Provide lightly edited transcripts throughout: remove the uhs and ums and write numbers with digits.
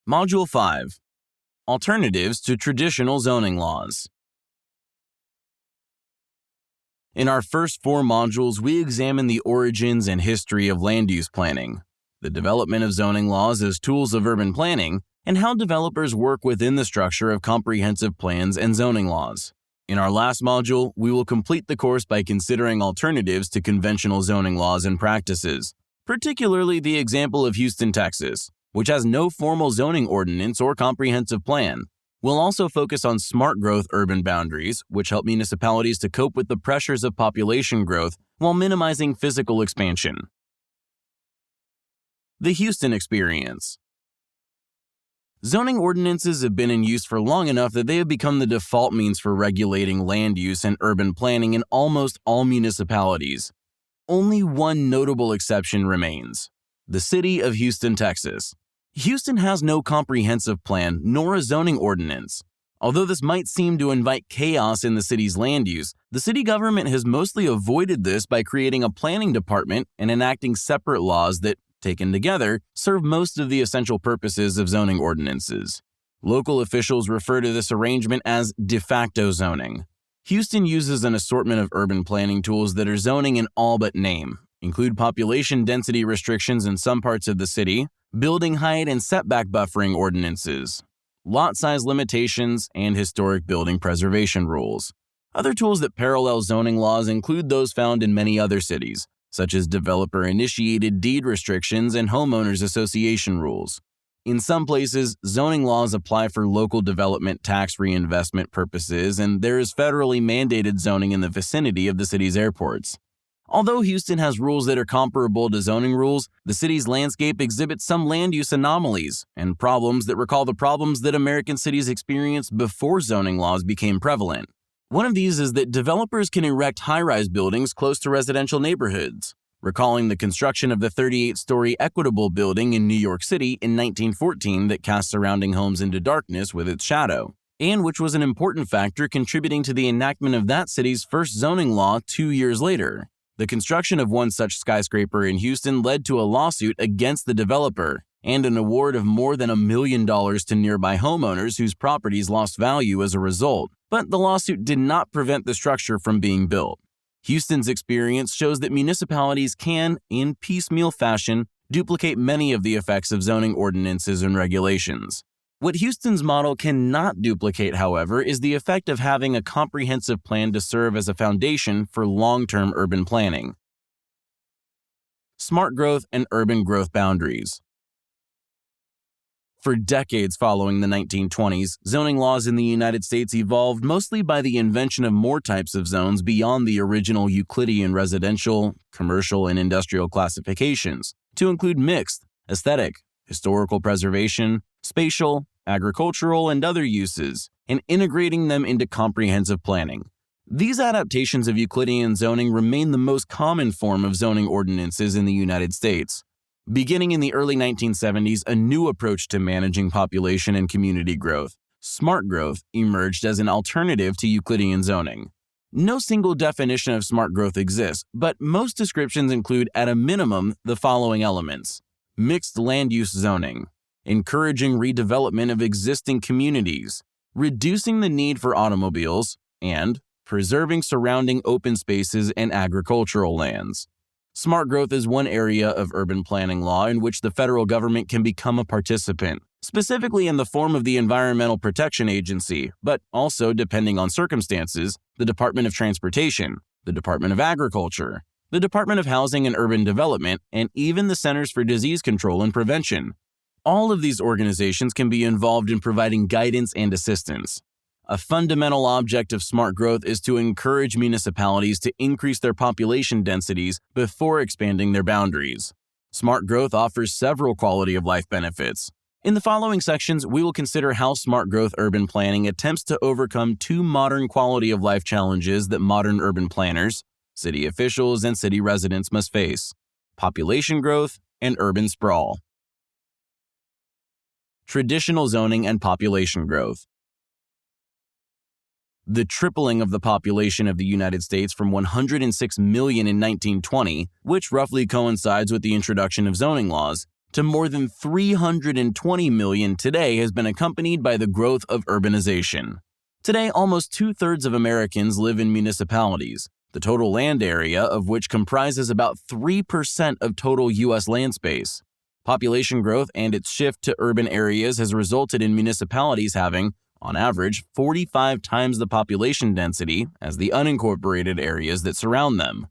Module 5. Alternatives to traditional zoning laws. In our first 4 modules, we examine the origins and history of land use planning, the development of zoning laws as tools of urban planning, and how developers work within the structure of comprehensive plans and zoning laws. In our last module, we will complete the course by considering alternatives to conventional zoning laws and practices, particularly the example of Houston, Texas, which has no formal zoning ordinance or comprehensive plan. We'll also focus on smart growth urban boundaries, which help municipalities to cope with the pressures of population growth while minimizing physical expansion. The Houston experience. Zoning ordinances have been in use for long enough that they have become the default means for regulating land use and urban planning in almost all municipalities. Only one notable exception remains: the city of Houston, Texas. Houston has no comprehensive plan nor a zoning ordinance. Although this might seem to invite chaos in the city's land use, the city government has mostly avoided this by creating a planning department and enacting separate laws that, taken together, serve most of the essential purposes of zoning ordinances. Local officials refer to this arrangement as de facto zoning. Houston uses an assortment of urban planning tools that are zoning in all but name, include population density restrictions in some parts of the city, building height and setback buffering ordinances, lot size limitations, and historic building preservation rules. Other tools that parallel zoning laws include those found in many other cities, such as developer-initiated deed restrictions and homeowners association rules. In some places, zoning laws apply for local development tax reinvestment purposes, and there is federally mandated zoning in the vicinity of the city's airports. Although Houston has rules that are comparable to zoning rules, the city's landscape exhibits some land use anomalies and problems that recall the problems that American cities experienced before zoning laws became prevalent. One of these is that developers can erect high-rise buildings close to residential neighborhoods, recalling the construction of the 38-story Equitable building in New York City in 1914 that cast surrounding homes into darkness with its shadow, and which was an important factor contributing to the enactment of that city's first zoning law 2 years later. The construction of one such skyscraper in Houston led to a lawsuit against the developer and an award of more than $1 million to nearby homeowners whose properties lost value as a result. But the lawsuit did not prevent the structure from being built. Houston's experience shows that municipalities can, in piecemeal fashion, duplicate many of the effects of zoning ordinances and regulations. What Houston's model cannot duplicate, however, is the effect of having a comprehensive plan to serve as a foundation for long-term urban planning. Smart growth and urban growth boundaries. For decades following the 1920s, zoning laws in the United States evolved mostly by the invention of more types of zones beyond the original Euclidean residential, commercial, and industrial classifications, to include mixed, aesthetic, historical preservation, spatial, agricultural, and other uses, and integrating them into comprehensive planning. These adaptations of Euclidean zoning remain the most common form of zoning ordinances in the United States. Beginning in the early 1970s, a new approach to managing population and community growth, smart growth, emerged as an alternative to Euclidean zoning. No single definition of smart growth exists, but most descriptions include, at a minimum, the following elements: mixed land use zoning, encouraging redevelopment of existing communities, reducing the need for automobiles, and preserving surrounding open spaces and agricultural lands. Smart growth is one area of urban planning law in which the federal government can become a participant, specifically in the form of the Environmental Protection Agency, but also, depending on circumstances, the Department of Transportation, the Department of Agriculture, the Department of Housing and Urban Development, and even the Centers for Disease Control and Prevention. All of these organizations can be involved in providing guidance and assistance. A fundamental object of smart growth is to encourage municipalities to increase their population densities before expanding their boundaries. Smart growth offers several quality of life benefits. In the following sections, we will consider how smart growth urban planning attempts to overcome 2 modern quality of life challenges that modern urban planners, city officials, and city residents must face: population growth and urban sprawl. Traditional zoning and population growth. The tripling of the population of the United States from 106 million in 1920, which roughly coincides with the introduction of zoning laws, to more than 320 million today has been accompanied by the growth of urbanization. Today, almost two-thirds of Americans live in municipalities, the total land area of which comprises about 3% of total U.S. land space. Population growth and its shift to urban areas has resulted in municipalities having, on average, 45 times the population density as the unincorporated areas that surround them.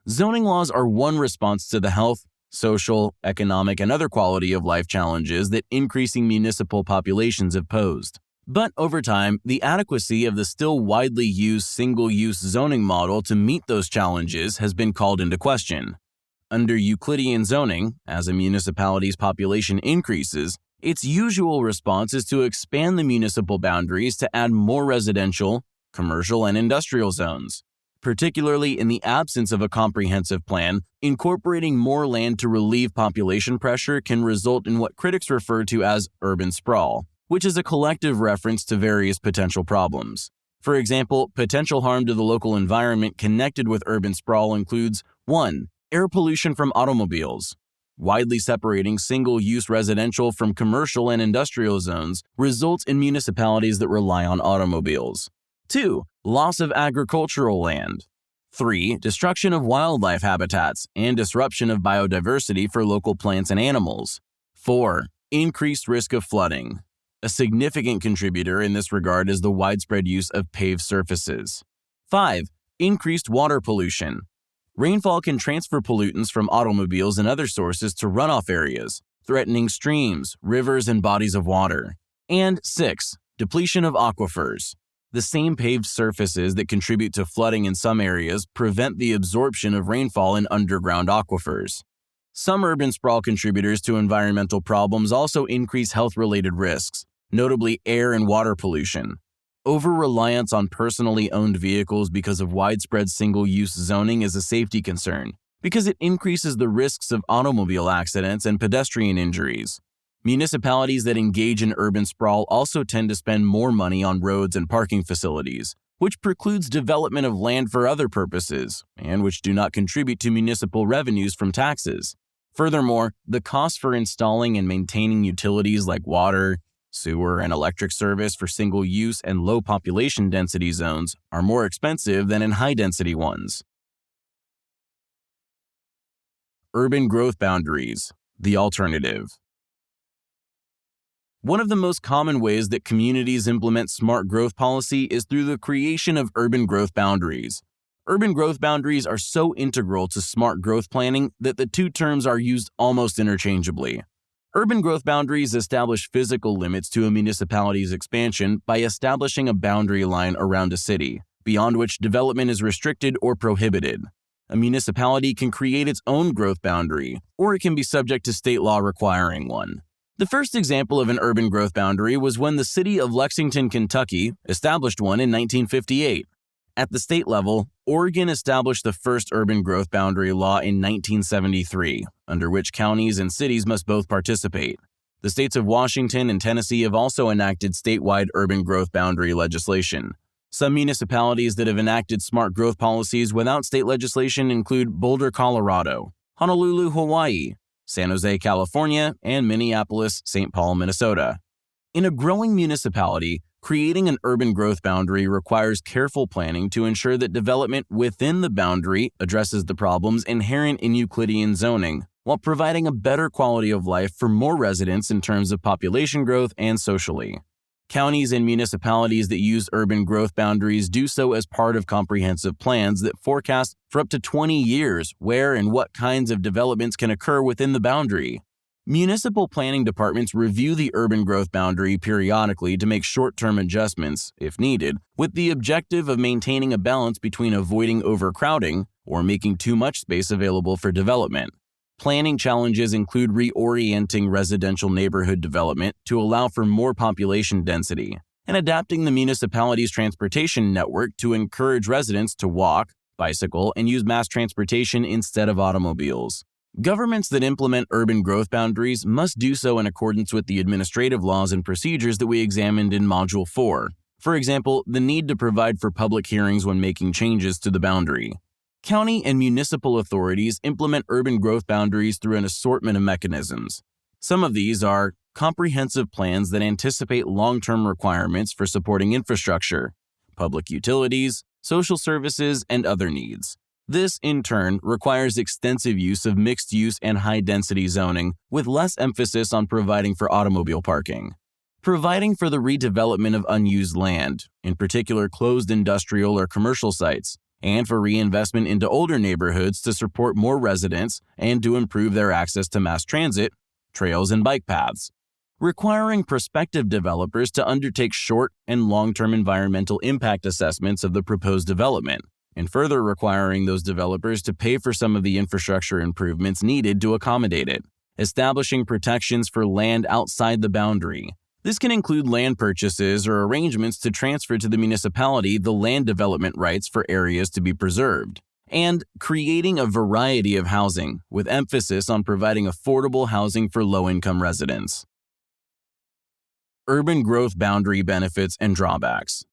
Zoning laws are one response to the health, social, economic, and other quality of life challenges that increasing municipal populations have posed. But over time, the adequacy of the still widely used single-use zoning model to meet those challenges has been called into question. Under Euclidean zoning, as a municipality's population increases, its usual response is to expand the municipal boundaries to add more residential, commercial, and industrial zones. Particularly in the absence of a comprehensive plan, incorporating more land to relieve population pressure can result in what critics refer to as urban sprawl, which is a collective reference to various potential problems. For example, potential harm to the local environment connected with urban sprawl includes 1. Air pollution from automobiles. Widely separating single-use residential from commercial and industrial zones results in municipalities that rely on automobiles. 2. Loss of agricultural land. 3. Destruction of wildlife habitats and disruption of biodiversity for local plants and animals. 4. Increased risk of flooding. A significant contributor in this regard is the widespread use of paved surfaces. 5. Increased water pollution. Rainfall can transfer pollutants from automobiles and other sources to runoff areas, threatening streams, rivers, and bodies of water. And 6. Depletion of aquifers. The same paved surfaces that contribute to flooding in some areas prevent the absorption of rainfall in underground aquifers. Some urban sprawl contributors to environmental problems also increase health-related risks, notably air and water pollution. Over-reliance on personally owned vehicles because of widespread single-use zoning is a safety concern, because it increases the risks of automobile accidents and pedestrian injuries. Municipalities that engage in urban sprawl also tend to spend more money on roads and parking facilities, which precludes development of land for other purposes, and which do not contribute to municipal revenues from taxes. Furthermore, the costs for installing and maintaining utilities like water, sewer, and electric service for single-use and low population density zones are more expensive than in high-density ones. Urban growth boundaries, the alternative. One of the most common ways that communities implement smart growth policy is through the creation of urban growth boundaries. Urban growth boundaries are so integral to smart growth planning that the two terms are used almost interchangeably. Urban growth boundaries establish physical limits to a municipality's expansion by establishing a boundary line around a city, beyond which development is restricted or prohibited. A municipality can create its own growth boundary, or it can be subject to state law requiring one. The first example of an urban growth boundary was when the city of Lexington, Kentucky, established one in 1958. At the state level, Oregon established the first urban growth boundary law in 1973, under which counties and cities must both participate. The states of Washington and Tennessee have also enacted statewide urban growth boundary legislation. Some municipalities that have enacted smart growth policies without state legislation include Boulder, Colorado, Honolulu, Hawaii, San Jose, California, and Minneapolis, St. Paul, Minnesota. In a growing municipality, creating an urban growth boundary requires careful planning to ensure that development within the boundary addresses the problems inherent in Euclidean zoning, while providing a better quality of life for more residents in terms of population growth and socially. Counties and municipalities that use urban growth boundaries do so as part of comprehensive plans that forecast for up to 20 years where and what kinds of developments can occur within the boundary. Municipal planning departments review the urban growth boundary periodically to make short-term adjustments, if needed, with the objective of maintaining a balance between avoiding overcrowding or making too much space available for development. Planning challenges include reorienting residential neighborhood development to allow for more population density, and adapting the municipality's transportation network to encourage residents to walk, bicycle, and use mass transportation instead of automobiles. Governments that implement urban growth boundaries must do so in accordance with the administrative laws and procedures that we examined in Module 4. For example, the need to provide for public hearings when making changes to the boundary. County and municipal authorities implement urban growth boundaries through an assortment of mechanisms. Some of these are comprehensive plans that anticipate long-term requirements for supporting infrastructure, public utilities, social services, and other needs. This, in turn, requires extensive use of mixed-use and high-density zoning, with less emphasis on providing for automobile parking. Providing for the redevelopment of unused land, in particular closed industrial or commercial sites, and for reinvestment into older neighborhoods to support more residents and to improve their access to mass transit, trails, and bike paths. Requiring prospective developers to undertake short and long-term environmental impact assessments of the proposed development, and further requiring those developers to pay for some of the infrastructure improvements needed to accommodate it. Establishing protections for land outside the boundary. This can include land purchases or arrangements to transfer to the municipality the land development rights for areas to be preserved. And creating a variety of housing, with emphasis on providing affordable housing for low-income residents. Urban growth boundary benefits and drawbacks.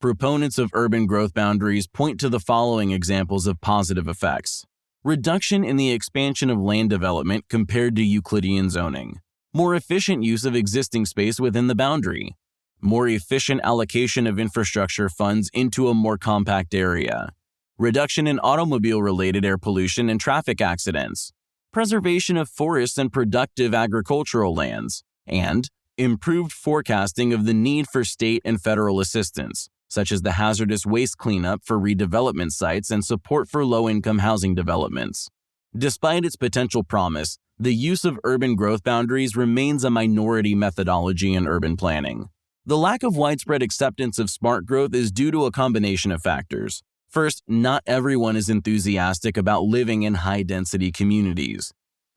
Proponents of urban growth boundaries point to the following examples of positive effects. Reduction in the expansion of land development compared to Euclidean zoning. More efficient use of existing space within the boundary. More efficient allocation of infrastructure funds into a more compact area. Reduction in automobile-related air pollution and traffic accidents. Preservation of forests and productive agricultural lands. And improved forecasting of the need for state and federal assistance, such as the hazardous waste cleanup for redevelopment sites and support for low-income housing developments. Despite its potential promise, the use of urban growth boundaries remains a minority methodology in urban planning. The lack of widespread acceptance of smart growth is due to a combination of factors. First, not everyone is enthusiastic about living in high-density communities.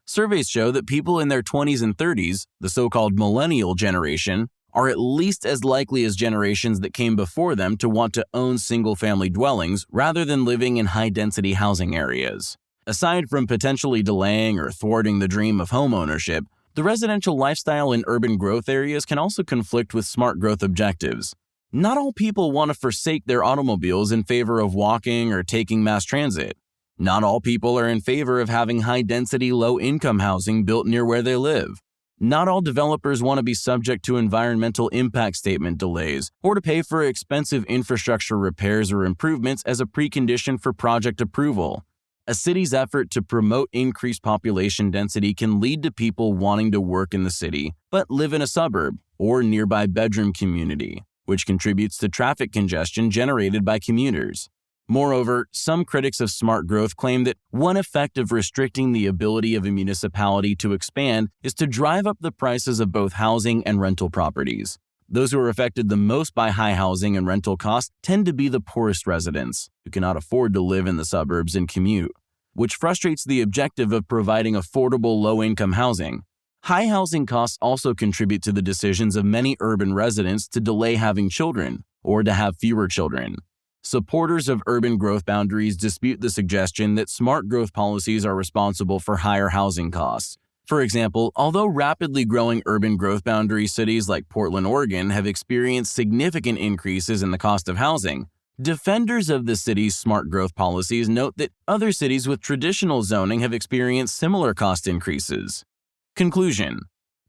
Surveys show that people in their 20s and 30s, the so-called millennial generation, are at least as likely as generations that came before them to want to own single-family dwellings rather than living in high-density housing areas. Aside from potentially delaying or thwarting the dream of homeownership, the residential lifestyle in urban growth areas can also conflict with smart growth objectives. Not all people want to forsake their automobiles in favor of walking or taking mass transit. Not all people are in favor of having high-density, low-income housing built near where they live. Not all developers want to be subject to environmental impact statement delays or to pay for expensive infrastructure repairs or improvements as a precondition for project approval. A city's effort to promote increased population density can lead to people wanting to work in the city but live in a suburb or nearby bedroom community, which contributes to traffic congestion generated by commuters. Moreover, some critics of smart growth claim that one effect of restricting the ability of a municipality to expand is to drive up the prices of both housing and rental properties. Those who are affected the most by high housing and rental costs tend to be the poorest residents, who cannot afford to live in the suburbs and commute, which frustrates the objective of providing affordable low-income housing. High housing costs also contribute to the decisions of many urban residents to delay having children or to have fewer children. Supporters of urban growth boundaries dispute the suggestion that smart growth policies are responsible for higher housing costs. For example, although rapidly growing urban growth boundary cities like Portland, Oregon have experienced significant increases in the cost of housing, defenders of the city's smart growth policies note that other cities with traditional zoning have experienced similar cost increases. Conclusion: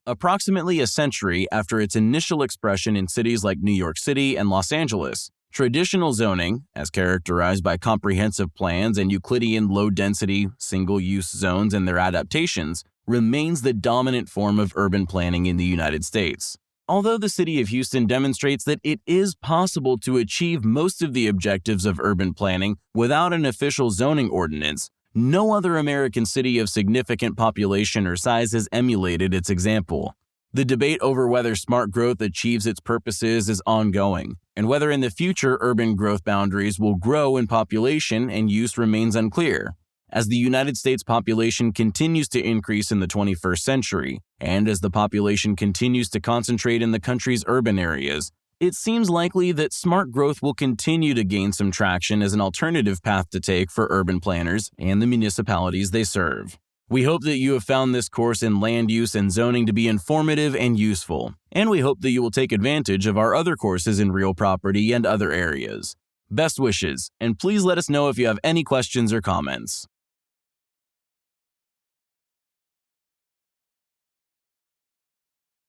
approximately a century after its initial expression in cities like New York City and Los Angeles, traditional zoning, as characterized by comprehensive plans and Euclidean low-density, single-use zones and their adaptations, remains the dominant form of urban planning in the United States. Although the city of Houston demonstrates that it is possible to achieve most of the objectives of urban planning without an official zoning ordinance, no other American city of significant population or size has emulated its example. The debate over whether smart growth achieves its purposes is ongoing, and whether in the future urban growth boundaries will grow in population and use remains unclear. As the United States population continues to increase in the 21st century, and as the population continues to concentrate in the country's urban areas, it seems likely that smart growth will continue to gain some traction as an alternative path to take for urban planners and the municipalities they serve. We hope that you have found this course in land use and zoning to be informative and useful, and we hope that you will take advantage of our other courses in real property and other areas. Best wishes, and please let us know if you have any questions or comments.